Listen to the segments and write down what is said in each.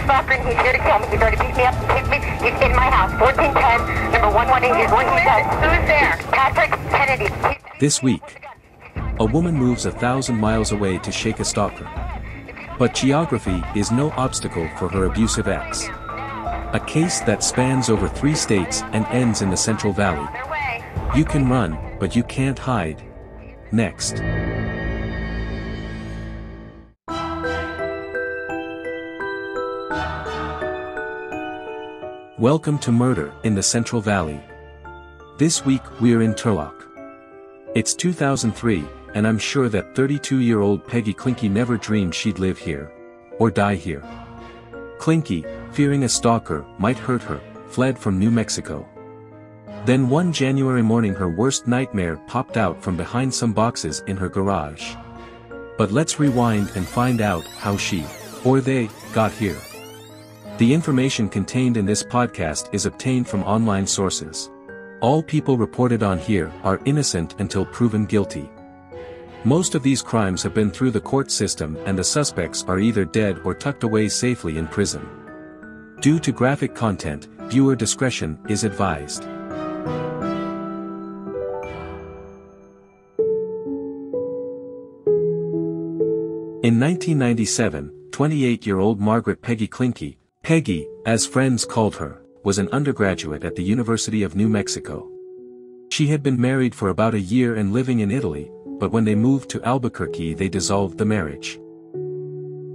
stalker and he's here to kill me. He's already beat me up and kicked me. He's in my house. 1410, number 118 is what he does. Who's there? Patrick Kennedy. This week, a woman moves 1,000 miles away to shake a stalker. But geography is no obstacle for her abusive ex. A case that spans over 3 states and ends in the Central Valley. You can run, but you can't hide. Next. Welcome to Murder in the Central Valley. This week we're in Turlock. It's 2003, and I'm sure that 32-year-old Peggy Clinky never dreamed she'd live here. Or die here. Clinky, fearing a stalker might hurt her, fled from New Mexico. Then one January morning her worst nightmare popped out from behind some boxes in her garage. But let's rewind and find out how she, or they, got here. The information contained in this podcast is obtained from online sources. All people reported on here are innocent until proven guilty. Most of these crimes have been through the court system and the suspects are either dead or tucked away safely in prison. Due to graphic content, viewer discretion is advised. In 1997, 28-year-old Margaret Peggy Clinky, Peggy, as friends called her, was an undergraduate at the University of New Mexico. She had been married for about a year and living in Italy, but when they moved to Albuquerque they dissolved the marriage.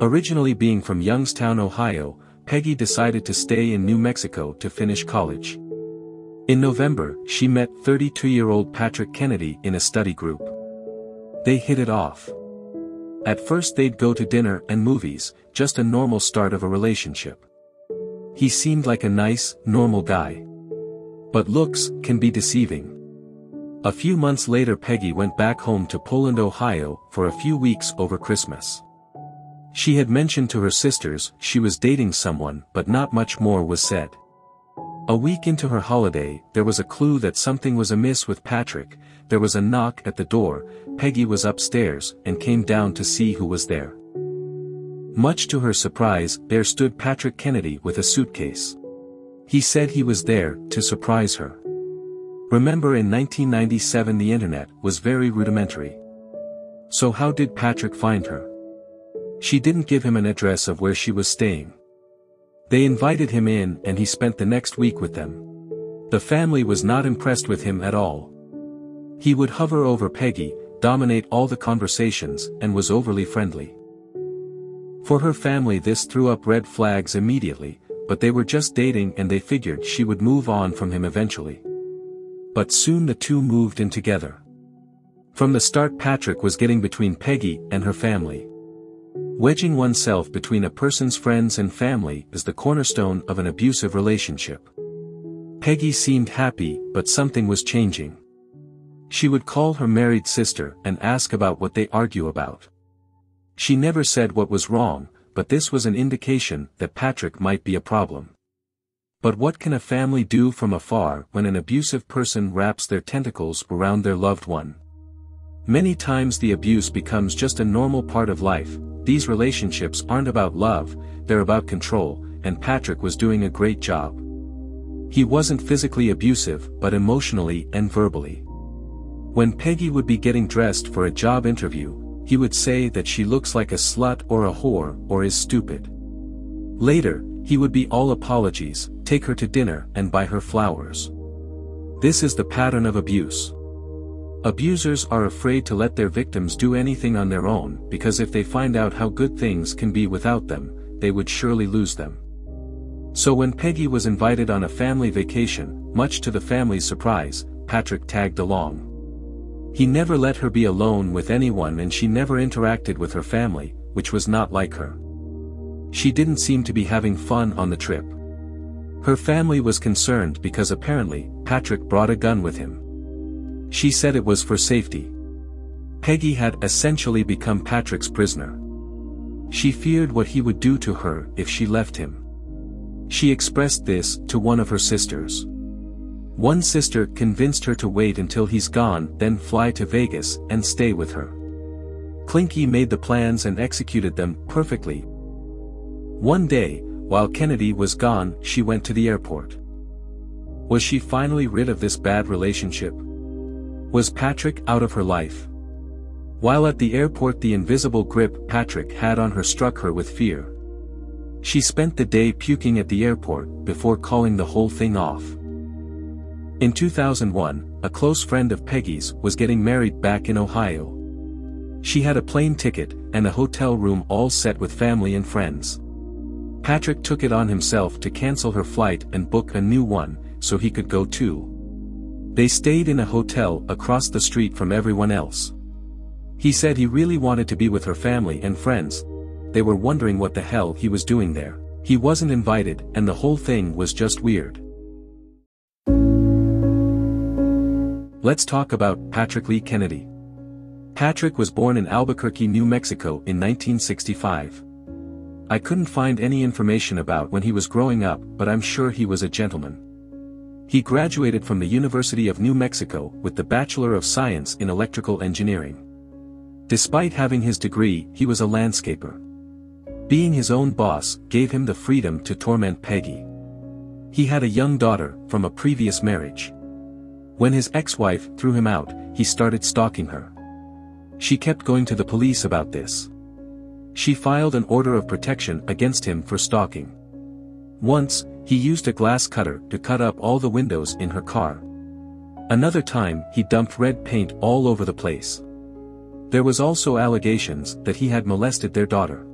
Originally being from Youngstown, Ohio, Peggy decided to stay in New Mexico to finish college. In November, she met 32-year-old Patrick Kennedy in a study group. They hit it off. At first they'd go to dinner and movies, just a normal start of a relationship. He seemed like a nice, normal guy. But looks can be deceiving. A few months later Peggy went back home to Poland, Ohio, for a few weeks over Christmas. She had mentioned to her sisters she was dating someone but not much more was said. A week into her holiday, there was a clue that something was amiss with Patrick. There was a knock at the door. Peggy was upstairs and came down to see who was there. Much to her surprise, there stood Patrick Kennedy with a suitcase. He said he was there to surprise her. Remember, in 1997 the internet was very rudimentary. So how did Patrick find her? She didn't give him an address of where she was staying. They invited him in and he spent the next week with them. The family was not impressed with him at all. He would hover over Peggy, dominate all the conversations, and was overly friendly. For her family this threw up red flags immediately, but they were just dating and they figured she would move on from him eventually. But soon the two moved in together. From the start Patrick was getting between Peggy and her family. Wedging oneself between a person's friends and family is the cornerstone of an abusive relationship. Peggy seemed happy, but something was changing. She would call her married sister and ask about what they argue about. She never said what was wrong, but this was an indication that Patrick might be a problem. But what can a family do from afar when an abusive person wraps their tentacles around their loved one? Many times the abuse becomes just a normal part of life. These relationships aren't about love, they're about control, and Patrick was doing a great job. He wasn't physically abusive, but emotionally and verbally. When Peggy would be getting dressed for a job interview, he would say that she looks like a slut or a whore or is stupid. Later, he would be all apologies, take her to dinner and buy her flowers. This is the pattern of abuse. Abusers are afraid to let their victims do anything on their own because if they find out how good things can be without them, they would surely lose them. So when Peggy was invited on a family vacation, much to the family's surprise, Patrick tagged along. He never let her be alone with anyone and she never interacted with her family, which was not like her. She didn't seem to be having fun on the trip. Her family was concerned because apparently, Patrick brought a gun with him. She said it was for safety. Peggy had essentially become Patrick's prisoner. She feared what he would do to her if she left him. She expressed this to one of her sisters. One sister convinced her to wait until he's gone, then fly to Vegas and stay with her. Clinky made the plans and executed them perfectly. One day, While Kennedy was gone, she went to the airport. Was she finally rid of this bad relationship? Was Patrick out of her life? While at the airport, the invisible grip Patrick had on her struck her with fear. She spent the day puking at the airport before calling the whole thing off. In 2001, a close friend of Peggy's was getting married back in Ohio. She had a plane ticket and a hotel room all set with family and friends. Patrick took it on himself to cancel her flight and book a new one, so he could go too. They stayed in a hotel across the street from everyone else. He said he really wanted to be with her family and friends. They were wondering what the hell he was doing there. He wasn't invited, and the whole thing was just weird. Let's talk about Patrick Lee Kennedy. Patrick was born in Albuquerque, New Mexico in 1965. I couldn't find any information about when he was growing up, but I'm sure he was a gentleman. He graduated from the University of New Mexico with the Bachelor of Science in Electrical Engineering. Despite having his degree, he was a landscaper. Being his own boss gave him the freedom to torment Peggy. He had a young daughter from a previous marriage. When his ex-wife threw him out, he started stalking her. She kept going to the police about this. She filed an order of protection against him for stalking. Once, he used a glass cutter to cut up all the windows in her car. Another time, he dumped red paint all over the place. There was also allegations that he had molested their daughter.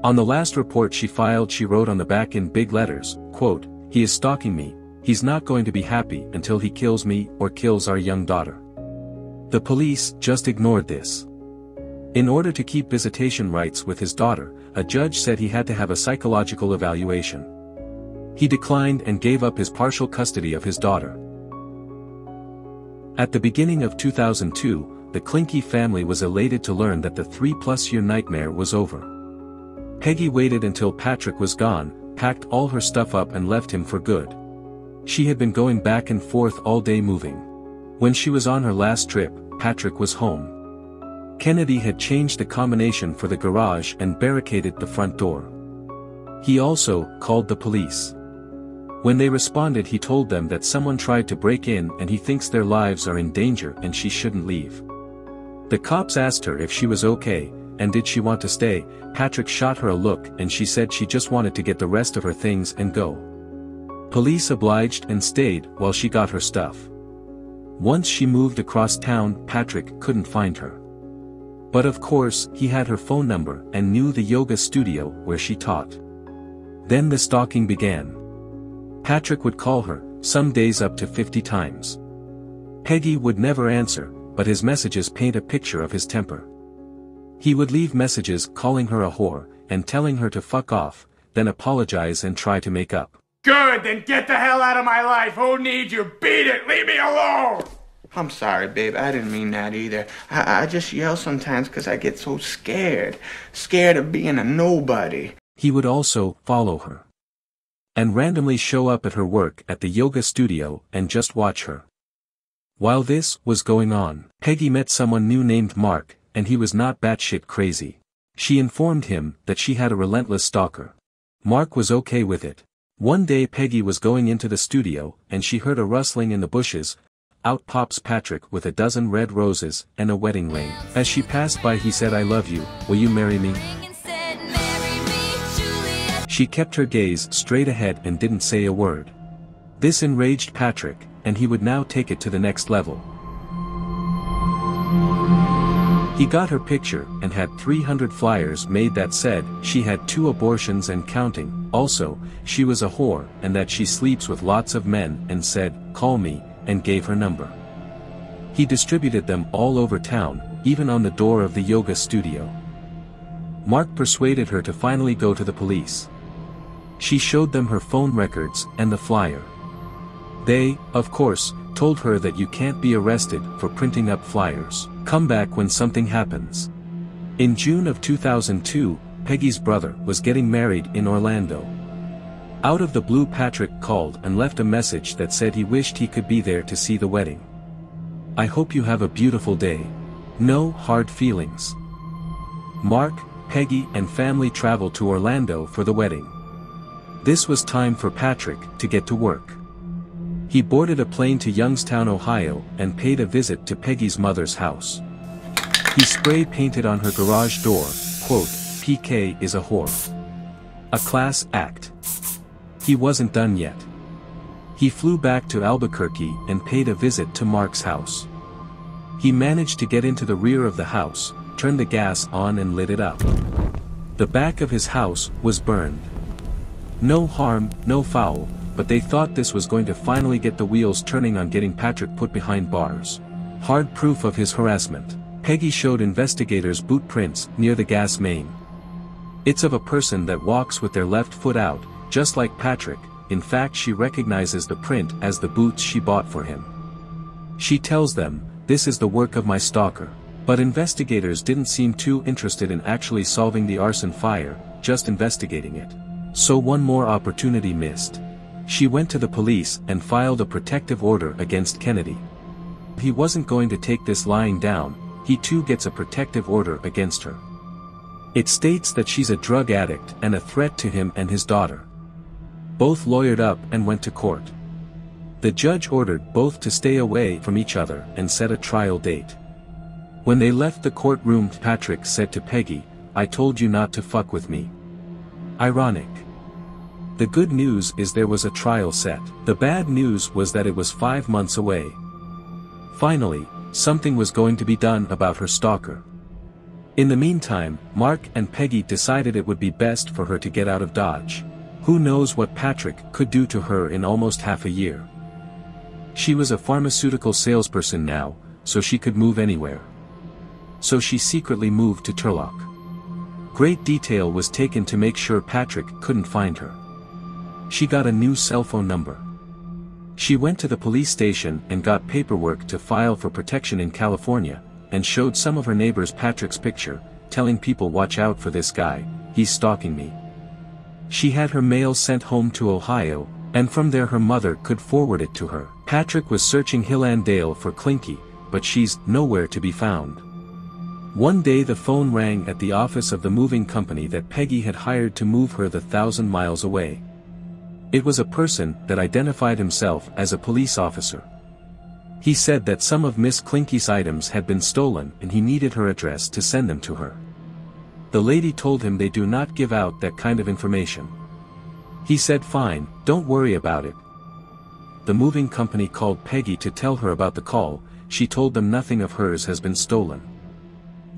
On the last report she filed, she wrote on the back in big letters, quote, "He is stalking me, he's not going to be happy until he kills me or kills our young daughter." The police just ignored this. In order to keep visitation rights with his daughter, a judge said he had to have a psychological evaluation. He declined and gave up his partial custody of his daughter. At the beginning of 2002, the Klinke family was elated to learn that the 3-plus-year nightmare was over. Peggy waited until Patrick was gone, packed all her stuff up and left him for good. She had been going back and forth all day moving. When she was on her last trip, Patrick was home. Kennedy had changed the combination for the garage and barricaded the front door. He also called the police. When they responded, he told them that someone tried to break in and he thinks their lives are in danger and she shouldn't leave. The cops asked her if she was okay, and did she want to stay. Patrick shot her a look and she said she just wanted to get the rest of her things and go. Police obliged and stayed while she got her stuff. Once she moved across town, Patrick couldn't find her. But of course, he had her phone number and knew the yoga studio where she taught. Then the stalking began. Patrick would call her, some days up to 50 times. Peggy would never answer, but his messages paint a picture of his temper. He would leave messages calling her a whore, and telling her to fuck off, then apologize and try to make up. Good, then get the hell out of my life. Who needs you? Beat it. Leave me alone. I'm sorry, babe. I didn't mean that either. I just yell sometimes because I get so scared. Scared of being a nobody. He would also follow her. And randomly show up at her work at the yoga studio and just watch her. While this was going on, Peggy met someone new named Mark, and he was not batshit crazy. She informed him that she had a relentless stalker. Mark was okay with it. One day Peggy was going into the studio, and she heard a rustling in the bushes. Out pops Patrick with a dozen red roses and a wedding ring. As she passed by, he said, "I love you, will you marry me?" She kept her gaze straight ahead and didn't say a word. This enraged Patrick, and he would now take it to the next level. He got her picture and had 300 flyers made that said she had 2 abortions and counting, also, she was a whore and that she sleeps with lots of men, and said, "Call me," and gave her number. He distributed them all over town, even on the door of the yoga studio. Mark persuaded her to finally go to the police. She showed them her phone records and the flyer. They, of course, told her that you can't be arrested for printing up flyers. Come back when something happens. In June of 2002, Peggy's brother was getting married in Orlando. Out of the blue, Patrick called and left a message that said he wished he could be there to see the wedding. "I hope you have a beautiful day. No hard feelings." Mark, Peggy and family traveled to Orlando for the wedding. This was time for Patrick to get to work. He boarded a plane to Youngstown, Ohio, and paid a visit to Peggy's mother's house. He spray painted on her garage door, quote, "PK is a whore. A class act." He wasn't done yet. He flew back to Albuquerque and paid a visit to Mark's house. He managed to get into the rear of the house, turned the gas on and lit it up. The back of his house was burned. No harm, no foul, but they thought this was going to finally get the wheels turning on getting Patrick put behind bars. Hard proof of his harassment. Peggy showed investigators boot prints near the gas main. It's of a person that walks with their left foot out, just like Patrick. In fact, she recognizes the print as the boots she bought for him. She tells them, "This is the work of my stalker." But investigators didn't seem too interested in actually solving the arson fire, just investigating it. So one more opportunity missed. She went to the police and filed a protective order against Kennedy. He wasn't going to take this lying down, he too gets a protective order against her. It states that she's a drug addict and a threat to him and his daughter. Both lawyered up and went to court. The judge ordered both to stay away from each other and set a trial date. When they left the courtroom, Patrick said to Peggy, "I told you not to fuck with me." Ironic. The good news is there was a trial set. The bad news was that it was 5 months away. Finally, something was going to be done about her stalker. In the meantime, Mark and Peggy decided it would be best for her to get out of Dodge. Who knows what Patrick could do to her in almost half a year. She was a pharmaceutical salesperson now, so she could move anywhere. So she secretly moved to Turlock. Great detail was taken to make sure Patrick couldn't find her. She got a new cell phone number. She went to the police station and got paperwork to file for protection in California, and showed some of her neighbors Patrick's picture, telling people, "Watch out for this guy, he's stalking me." She had her mail sent home to Ohio, and from there her mother could forward it to her. Patrick was searching Hillandale for Clinky, but she's nowhere to be found. One day the phone rang at the office of the moving company that Peggy had hired to move her the 1,000 miles away. It was a person that identified himself as a police officer. He said that some of Miss Clinky's items had been stolen and he needed her address to send them to her. The lady told him they do not give out that kind of information. He said fine, don't worry about it. The moving company called Peggy to tell her about the call. She told them nothing of hers has been stolen.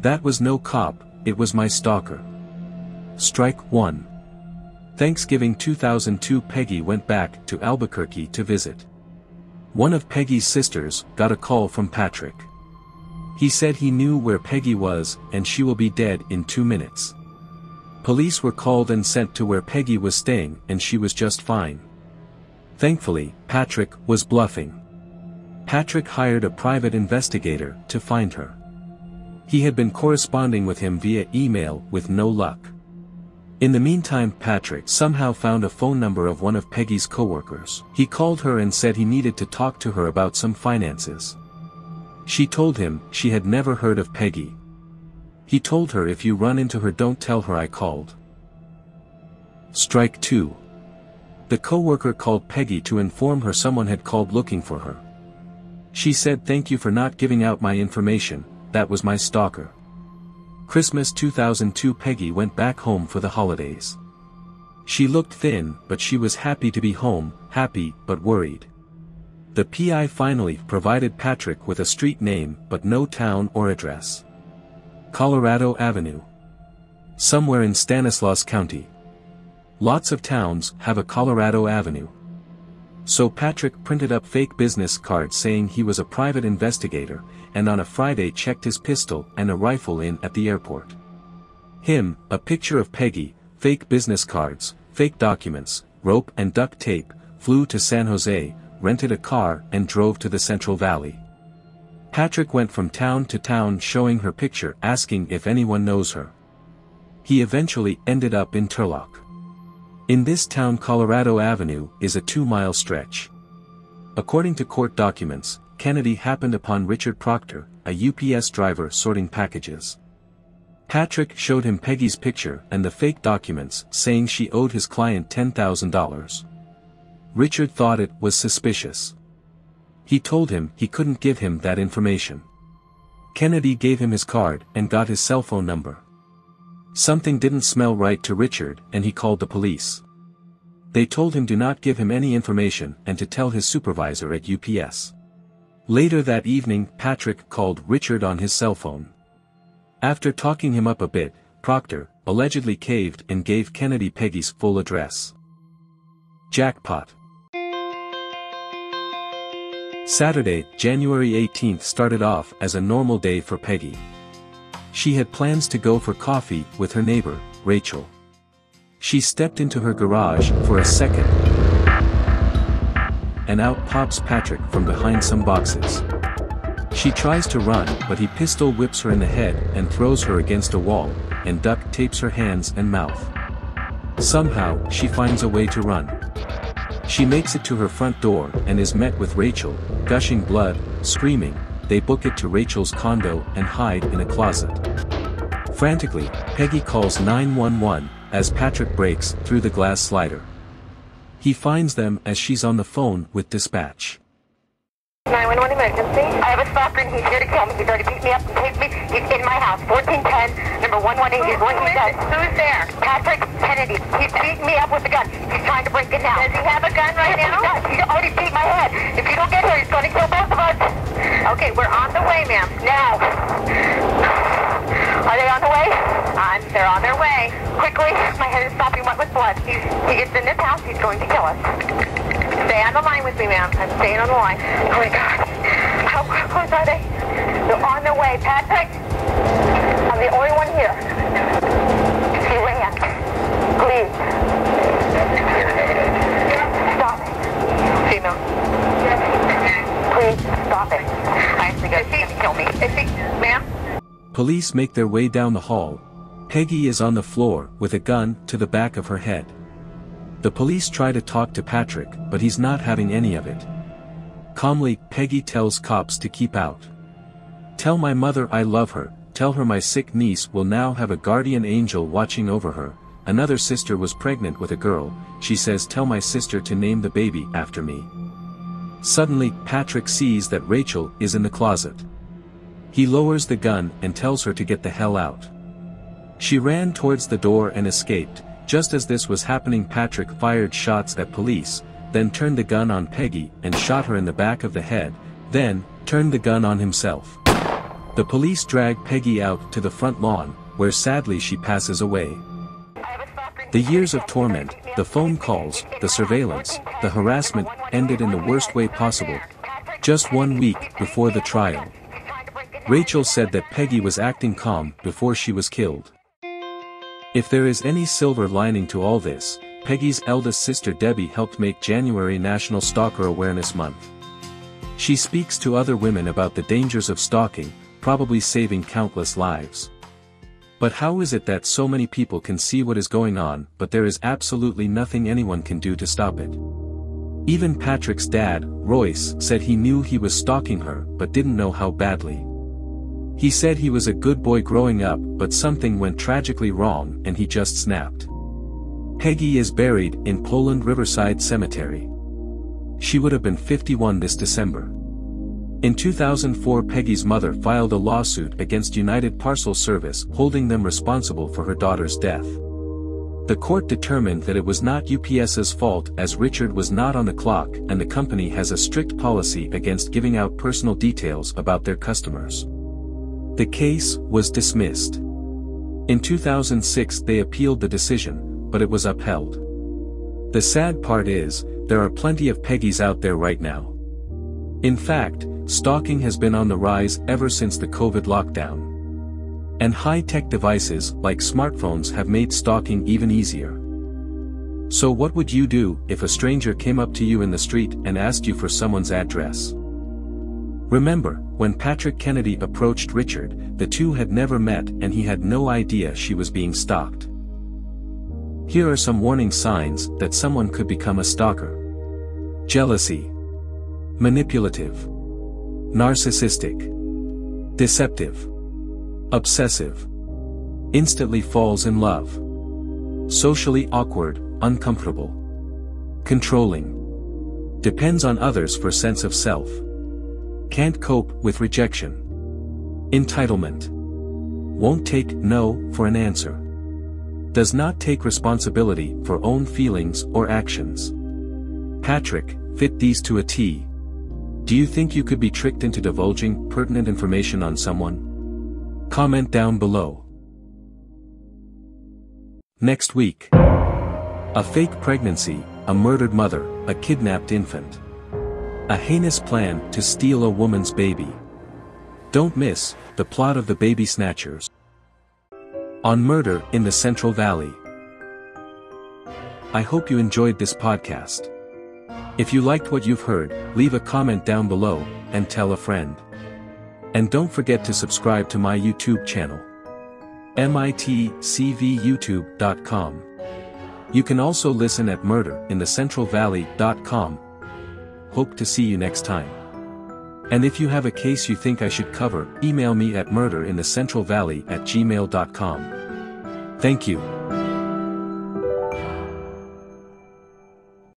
That was no cop, it was my stalker. Strike 1. Thanksgiving 2002, Peggy went back to Albuquerque to visit. One of Peggy's sisters got a call from Patrick. He said he knew where Peggy was and she will be dead in 2 minutes. Police were called and sent to where Peggy was staying and she was just fine. Thankfully, Patrick was bluffing. Patrick hired a private investigator to find her. He had been corresponding with him via email with no luck. In the meantime, Patrick somehow found a phone number of one of Peggy's coworkers. He called her and said he needed to talk to her about some finances. She told him she had never heard of Peggy. He told her, "If you run into her, don't tell her I called." Strike 2. The coworker called Peggy to inform her someone had called looking for her. She said, "Thank you for not giving out my information, that was my stalker." Christmas 2002, Peggy went back home for the holidays. She looked thin, but she was happy to be home, happy but worried. The PI finally provided Patrick with a street name but no town or address. Colorado Avenue. Somewhere in Stanislaus County. Lots of towns have a Colorado Avenue. So Patrick printed up fake business cards saying he was a private investigator, and on a Friday checked his pistol and a rifle in at the airport. Him, a picture of Peggy, fake business cards, fake documents, rope and duct tape, flew to San Jose, rented a car and drove to the Central Valley. Patrick went from town to town showing her picture, asking if anyone knows her. He eventually ended up in Turlock. In this town, Colorado Avenue is a 2-mile stretch. According to court documents, Kennedy happened upon Richard Proctor, a UPS driver sorting packages. Patrick showed him Peggy's picture and the fake documents saying she owed his client $10,000. Richard thought it was suspicious. He told him he couldn't give him that information. Kennedy gave him his card and got his cell phone number. Something didn't smell right to Richard and he called the police. They told him to not give him any information and to tell his supervisor at UPS. Later that evening, Patrick called Richard on his cell phone. After talking him up a bit, Proctor allegedly caved and gave Kennedy Peggy's full address. Jackpot. Saturday, January 18th started off as a normal day for Peggy. She had plans to go for coffee with her neighbor, Rachel. She stepped into her garage for a second, and out pops Patrick from behind some boxes. She tries to run, but he pistol whips her in the head and throws her against a wall, and duct tapes her hands and mouth. Somehow, she finds a way to run. She makes it to her front door and is met with Rachel, gushing blood, screaming. They book it to Rachel's condo and hide in a closet. Frantically, Peggy calls 911 as Patrick breaks through the glass slider. He finds them as she's on the phone with dispatch. 911 emergency. I have a stalker and he's here to kill me. He's already beat me up and taped me. He's in my house. 1410, number 118. Here's what he does. Who's there? Patrick Kennedy. He's beating me up with a gun. He's trying to break it now. Does he have a gun right now? He does. He already beat my head. If you don't get here, he's going to kill both of us. Okay, we're on the way, ma'am. Now. Are they on the way? They're on their way. Quickly. My head is stopping wet with blood. He gets in this house. He's going to kill us. Stay on the line with me, ma'am. I'm staying on the line. Oh my God. How close are they? They're on their way. Patrick, I'm the only one here. He ran. Please. Stop it. Female. Please stop it. I actually got to kill me. Is he, ma'am? Police make their way down the hall. Peggy is on the floor with a gun to the back of her head. The police try to talk to Patrick, but he's not having any of it. Calmly, Peggy tells cops to keep out. Tell my mother I love her, tell her my sick niece will now have a guardian angel watching over her. Another sister was pregnant with a girl, she says tell my sister to name the baby after me. Suddenly, Patrick sees that Rachel is in the closet. He lowers the gun and tells her to get the hell out. She ran towards the door and escaped. Just as this was happening, Patrick fired shots at police, then turned the gun on Peggy and shot her in the back of the head, then turned the gun on himself. The police drag Peggy out to the front lawn, where sadly she passes away. The years of torment, the phone calls, the surveillance, the harassment ended in the worst way possible. Just 1 week before the trial. Rachel said that Peggy was acting calm before she was killed. If there is any silver lining to all this, Peggy's eldest sister Debbie helped make January National Stalker Awareness Month. She speaks to other women about the dangers of stalking, probably saving countless lives. But how is it that so many people can see what is going on, but there is absolutely nothing anyone can do to stop it? Even Patrick's dad, Royce, said he knew he was stalking her, but didn't know how badly. He said he was a good boy growing up, but something went tragically wrong and he just snapped. Peggy is buried in Poland Riverside Cemetery. She would have been 51 this December. In 2004, Peggy's mother filed a lawsuit against United Parcel Service, holding them responsible for her daughter's death. The court determined that it was not UPS's fault as Richard was not on the clock and the company has a strict policy against giving out personal details about their customers. The case was dismissed. In 2006 they appealed the decision, but it was upheld. The sad part is, there are plenty of Peggys out there right now. In fact, stalking has been on the rise ever since the COVID lockdown. And high-tech devices like smartphones have made stalking even easier. So what would you do if a stranger came up to you in the street and asked you for someone's address? Remember, when Patrick Kennedy approached Richard, the two had never met and he had no idea she was being stalked. Here are some warning signs that someone could become a stalker. Jealousy. Manipulative. Narcissistic. Deceptive. Obsessive. Instantly falls in love. Socially awkward, uncomfortable. Controlling. Depends on others for sense of self. Can't cope with rejection. Entitlement. Won't take no for an answer. Does not take responsibility for own feelings or actions. Patrick, fit these to a T. Do you think you could be tricked into divulging pertinent information on someone? Comment down below. Next week. A fake pregnancy, a murdered mother, a kidnapped infant. A heinous plan to steal a woman's baby. Don't miss the plot of The Baby Snatchers. On Murder in the Central Valley. I hope you enjoyed this podcast. If you liked what you've heard, leave a comment down below, and tell a friend. And don't forget to subscribe to my YouTube channel. mitcvyoutube.com. You can also listen at murderinthecentralvalley.com. Hope to see you next time. And if you have a case you think I should cover, email me at murderinthecentralvalley@gmail.com. Thank you.